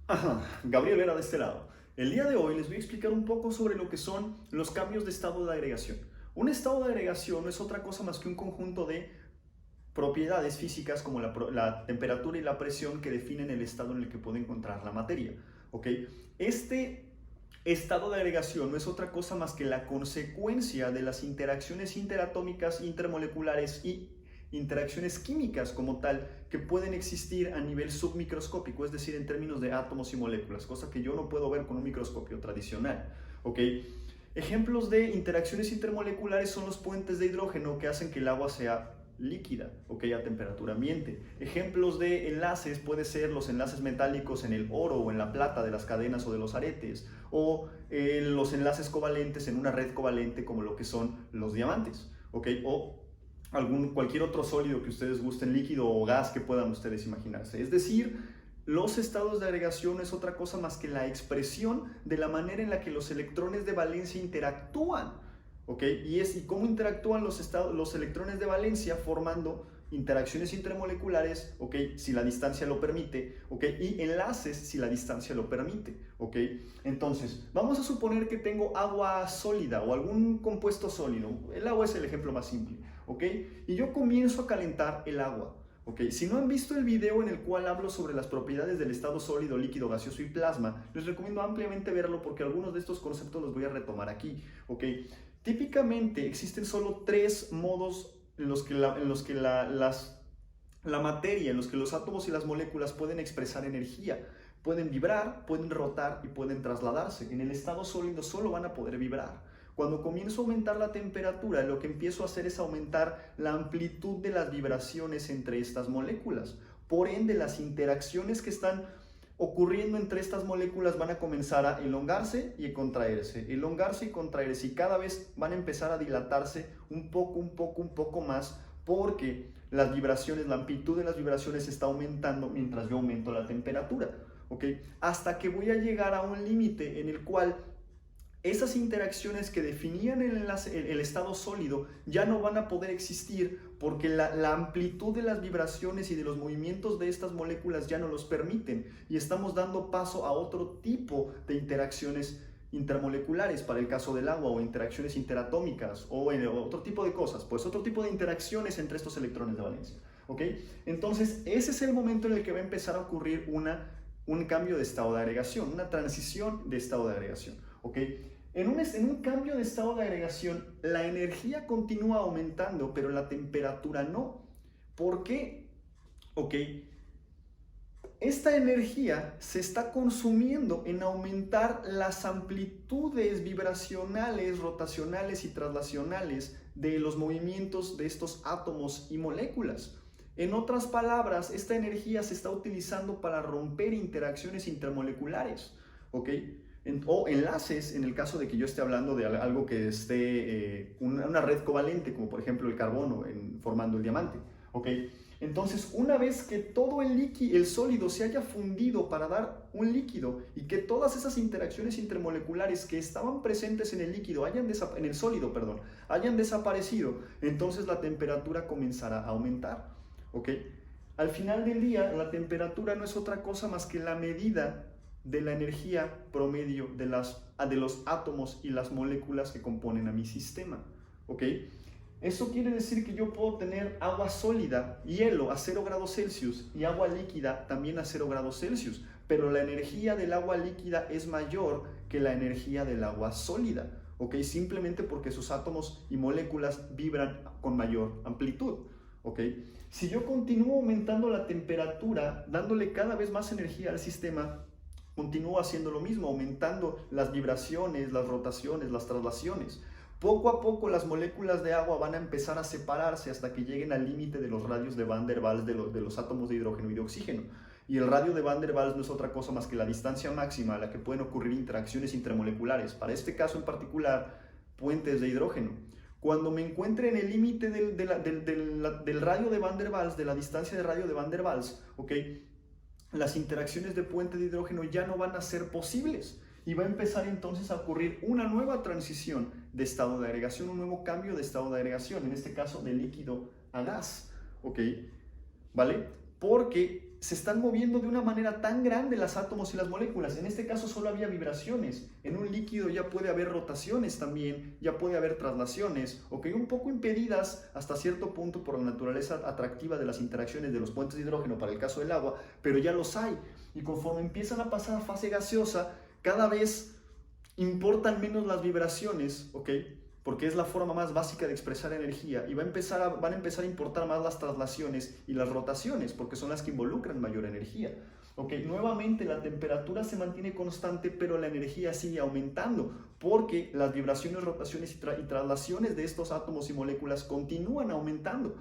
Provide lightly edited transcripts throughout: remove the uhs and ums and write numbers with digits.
Ajá, Gabriel era de este lado. El día de hoy les voy a explicar un poco sobre lo que son los cambios de estado de agregación. Un estado de agregación no es otra cosa más que un conjunto de propiedades físicas como la temperatura y la presión que definen el estado en el que puede encontrar la materia. ¿Ok? Este estado de agregación no es otra cosa más que la consecuencia de las interacciones interatómicas, intermoleculares y interacciones químicas como tal que pueden existir a nivel submicroscópico, es decir, en términos de átomos y moléculas, cosa que yo no puedo ver con un microscopio tradicional. ¿Ok? Ejemplos de interacciones intermoleculares son los puentes de hidrógeno que hacen que el agua sea líquida, ¿ok? A temperatura ambiente. Ejemplos de enlaces pueden ser los enlaces metálicos en el oro o en la plata de las cadenas o de los aretes, o los enlaces covalentes en una red covalente como lo que son los diamantes, ¿ok? O cualquier otro sólido que ustedes gusten, líquido o gas que puedan ustedes imaginarse. Es decir, los estados de agregación no es otra cosa más que la expresión de la manera en la que los electrones de valencia interactúan, ¿ok? Y cómo interactúan los electrones de valencia formando interacciones intermoleculares, ¿ok? Si la distancia lo permite, ¿ok? Y enlaces si la distancia lo permite, ¿ok? Entonces, vamos a suponer que tengo agua sólida o algún compuesto sólido. El agua es el ejemplo más simple, ¿ok? Y yo comienzo a calentar el agua. Okay. Si no han visto el video en el cual hablo sobre las propiedades del estado sólido, líquido, gaseoso y plasma, les recomiendo ampliamente verlo porque algunos de estos conceptos los voy a retomar aquí. Okay. Típicamente existen solo tres modos en los que la materia, en los que los átomos y las moléculas pueden expresar energía. Pueden vibrar, pueden rotar y pueden trasladarse. En el estado sólido solo van a poder vibrar. Cuando comienzo a aumentar la temperatura, lo que empiezo a hacer es aumentar la amplitud de las vibraciones entre estas moléculas. Por ende, las interacciones que están ocurriendo entre estas moléculas van a comenzar a elongarse y elongarse y contraerse, y cada vez van a empezar a dilatarse un poco más, porque las vibraciones, la amplitud de las vibraciones está aumentando mientras yo aumento la temperatura, ¿ok? Hasta que voy a llegar a un límite en el cual esas interacciones que definían el estado sólido ya no van a poder existir porque la amplitud de las vibraciones y de los movimientos de estas moléculas ya no los permiten, y estamos dando paso a otro tipo de interacciones intermoleculares para el caso del agua, o interacciones interatómicas, o otro tipo de cosas, pues otro tipo de interacciones entre estos electrones de valencia. ¿Ok? Entonces ese es el momento en el que va a empezar a ocurrir un cambio de estado de agregación, una transición de estado de agregación. ¿Ok? En un cambio de estado de agregación, la energía continúa aumentando, pero la temperatura no. ¿Por qué? ¿Ok? Esta energía se está consumiendo en aumentar las amplitudes vibracionales, rotacionales y traslacionales de los movimientos de estos átomos y moléculas. En otras palabras, esta energía se está utilizando para romper interacciones intermoleculares, ¿ok? O enlaces, en el caso de que yo esté hablando de algo que esté una red covalente, como por ejemplo el carbono formando el diamante, ¿ok? Entonces, una vez que todo el sólido se haya fundido para dar un líquido, y que todas esas interacciones intermoleculares que estaban presentes en el líquido en el sólido, perdón, hayan desaparecido, entonces la temperatura comenzará a aumentar, ¿ok? Al final del día, la temperatura no es otra cosa más que la medida de la energía promedio de los átomos y las moléculas que componen a mi sistema, ¿ok? Eso quiere decir que yo puedo tener agua sólida, hielo a 0 grados Celsius, y agua líquida también a 0 grados Celsius, pero la energía del agua líquida es mayor que la energía del agua sólida, ¿ok? Simplemente porque sus átomos y moléculas vibran con mayor amplitud, ¿ok? Si yo continúo aumentando la temperatura, dándole cada vez más energía al sistema, continúo haciendo lo mismo, aumentando las vibraciones, las rotaciones, las traslaciones. Poco a poco las moléculas de agua van a empezar a separarse hasta que lleguen al límite de los radios de Van der Waals de los átomos de hidrógeno y de oxígeno. Y el radio de Van der Waals no es otra cosa más que la distancia máxima a la que pueden ocurrir interacciones intermoleculares. Para este caso en particular, puentes de hidrógeno. Cuando me encuentre en el límite del radio de Van der Waals, de la distancia de radio de Van der Waals, ¿ok?, las interacciones de puente de hidrógeno ya no van a ser posibles, y va a empezar entonces a ocurrir una nueva transición de estado de agregación, un nuevo cambio de estado de agregación, en este caso de líquido a gas, ¿ok? ¿Vale? porque se están moviendo de una manera tan grande los átomos y las moléculas. En este caso solo había vibraciones. En un líquido ya puede haber rotaciones también, ya puede haber traslaciones, un poco impedidas hasta cierto punto por la naturaleza atractiva de las interacciones de los puentes de hidrógeno para el caso del agua, pero ya los hay. Y conforme empiezan a pasar a fase gaseosa, cada vez importan menos las vibraciones, porque es la forma más básica de expresar energía, y van a empezar a importar más las traslaciones y las rotaciones, porque son las que involucran mayor energía. Nuevamente la temperatura se mantiene constante, pero la energía sigue aumentando, porque las vibraciones, rotaciones y traslaciones de estos átomos y moléculas continúan aumentando.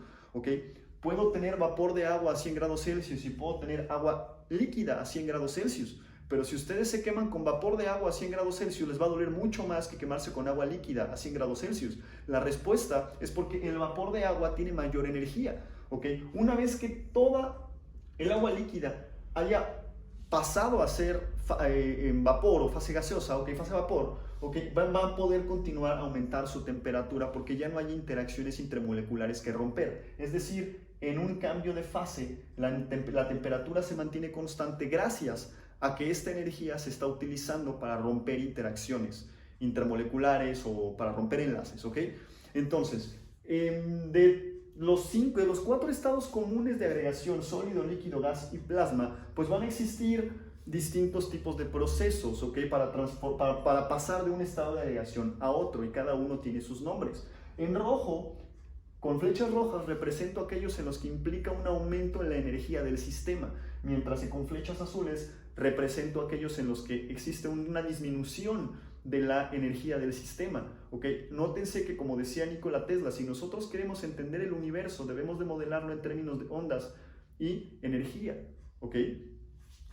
Puedo tener vapor de agua a 100 grados Celsius y puedo tener agua líquida a 100 grados Celsius. Pero si ustedes se queman con vapor de agua a 100 grados Celsius, les va a doler mucho más que quemarse con agua líquida a 100 grados Celsius. La respuesta es porque el vapor de agua tiene mayor energía. Una vez que toda el agua líquida haya pasado a ser en vapor o fase gaseosa, fase vapor, va a poder continuar a aumentar su temperatura porque ya no hay interacciones intermoleculares que romper. Es decir, en un cambio de fase, la temperatura se mantiene constante gracias a que esta energía se está utilizando para romper interacciones intermoleculares o para romper enlaces, Entonces, de los 4 estados comunes de agregación, sólido, líquido, gas y plasma, pues van a existir distintos tipos de procesos, para pasar de un estado de agregación a otro, y cada uno tiene sus nombres. En rojo, con flechas rojas, represento aquellos en los que implica un aumento en la energía del sistema, mientras que con flechas azules represento aquellos en los que existe una disminución de la energía del sistema. Nótense que, como decía Nikola Tesla, si nosotros queremos entender el universo, debemos de modelarlo en términos de ondas y energía.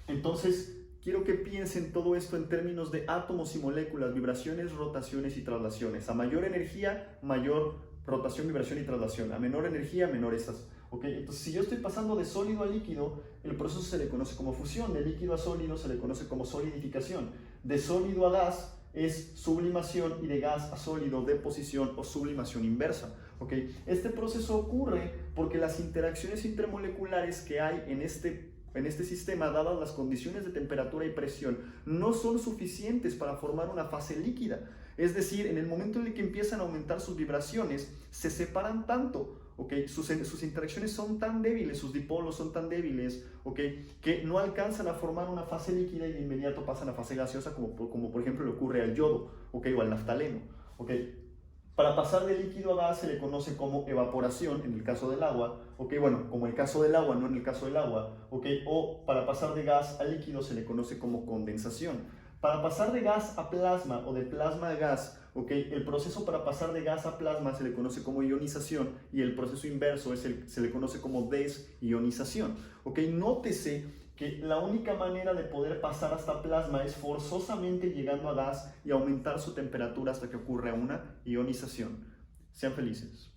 Entonces, quiero que piensen todo esto en términos de átomos y moléculas, vibraciones, rotaciones y traslaciones. A mayor energía, mayor rotación, vibración y traslación. A menor energía, menor estas. Entonces, si yo estoy pasando de sólido a líquido, el proceso se le conoce como fusión. De líquido a sólido se le conoce como solidificación. De sólido a gas es sublimación, y de gas a sólido, deposición o sublimación inversa. Este proceso ocurre porque las interacciones intermoleculares que hay en este sistema, dadas las condiciones de temperatura y presión, no son suficientes para formar una fase líquida. Es decir, en el momento en el que empiezan a aumentar sus vibraciones, se separan tanto, sus interacciones son tan débiles, sus dipolos son tan débiles, que no alcanzan a formar una fase líquida y de inmediato pasan a fase gaseosa, como por ejemplo le ocurre al yodo, o al naftaleno. Para pasar de líquido a gas se le conoce como evaporación en el caso del agua, como el caso del agua, no en el caso del agua, o para pasar de gas a líquido se le conoce como condensación. Para pasar de gas a plasma o de plasma a gas, el proceso para pasar de gas a plasma se le conoce como ionización, y el proceso inverso se le conoce como desionización. Nótese que la única manera de poder pasar hasta plasma es forzosamente llegando a gas y aumentar su temperatura hasta que ocurra una ionización. Sean felices.